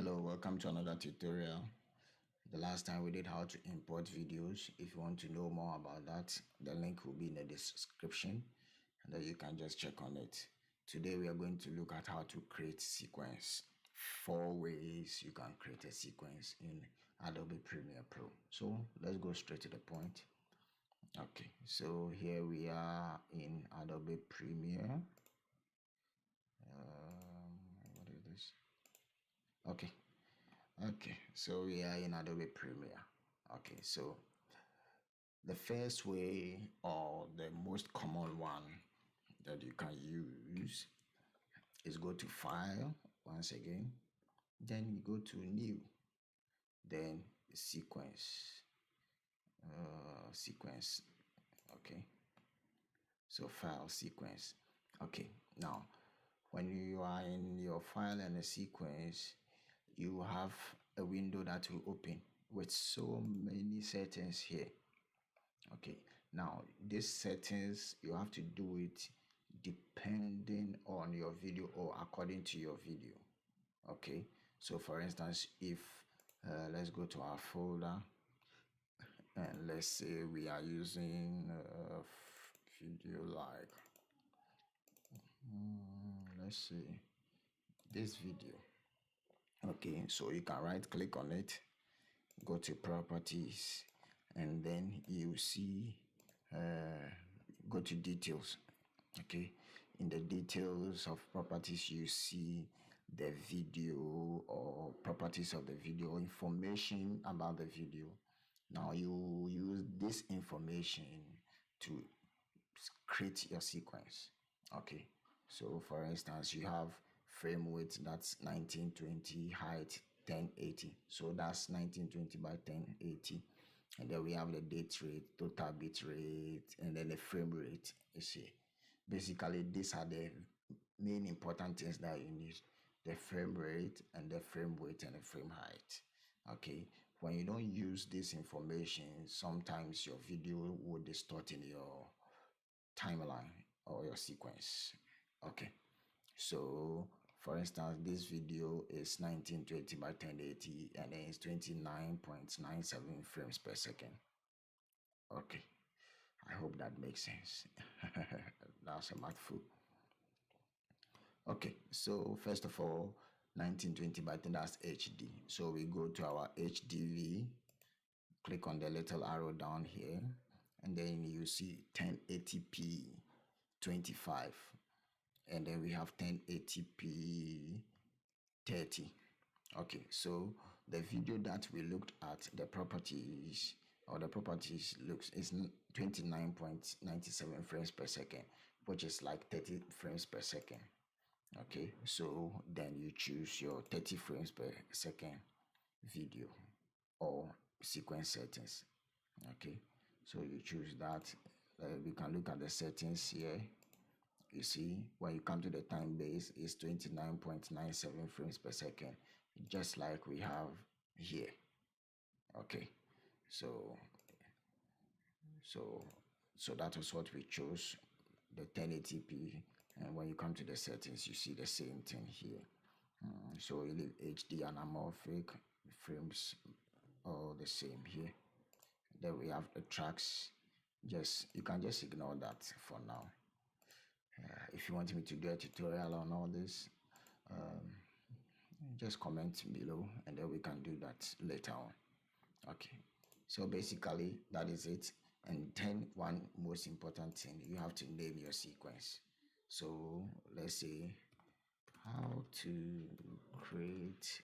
Hello, welcome to another tutorial. The last time we did how to import videos. If you want to know more about that, the link will be in the description and then you can just check on it. Today we are going to look at how to create sequence. 4 ways you can create a sequence in Adobe Premiere Pro. So let's go straight to the point. Okay, so here we are in Adobe Premiere. What is this? Okay, so we are in Adobe Premiere. Okay, so the first way or the most common one that you can use is go to File once again, then you go to New, then Sequence. Okay, so File, Sequence. Okay, now when you are in your file and a sequence, you have a window that will open with so many settings here. Okay, now these settings you have to do it depending on your video or according to your video. Okay, so for instance, if let's go to our folder and let's say we are using video like let's see this video. Okay, so you can right click on it, go to properties, and then you see go to details. Okay, in the details of properties you see the video or properties of the video, information about the video. Now you use this information to create your sequence. Okay, so for instance, you have frame width, that's 1920, height 1080, so that's 1920 by 1080, and then we have the date rate, total bit rate, and then the frame rate. You see, basically these are the main important things that you need: the frame rate and the frame width and the frame height. Okay, when you don't use this information, sometimes your video will distort in your timeline or your sequence. Okay, so for instance, this video is 1920 by 1080 and then it's 29.97 frames per second. Okay, I hope that makes sense. That's a mouthful. Okay, so first of all, 1920 by 10, that's HD. So we go to our HDV, click on the little arrow down here, and then you see 1080p 25, and then we have 1080p 30. Okay, so the video that we looked at, the properties looks is 29.97 frames per second, which is like 30 frames per second. Okay, so then you choose your 30 frames per second video or sequence settings. Okay, so you choose that. We can look at the settings here. You see, when you come to the time base, it's 29.97 frames per second, just like we have here. Okay, so that was what we chose, the 1080p, and when you come to the settings, you see the same thing here. So you leave HD anamorphic, frames all the same here. Then we have the tracks. You can just ignore that for now. If you want me to do a tutorial on all this, just comment below and then we can do that later on. Okay, so basically that is it. And then one most important thing, you have to name your sequence. So let's say how to create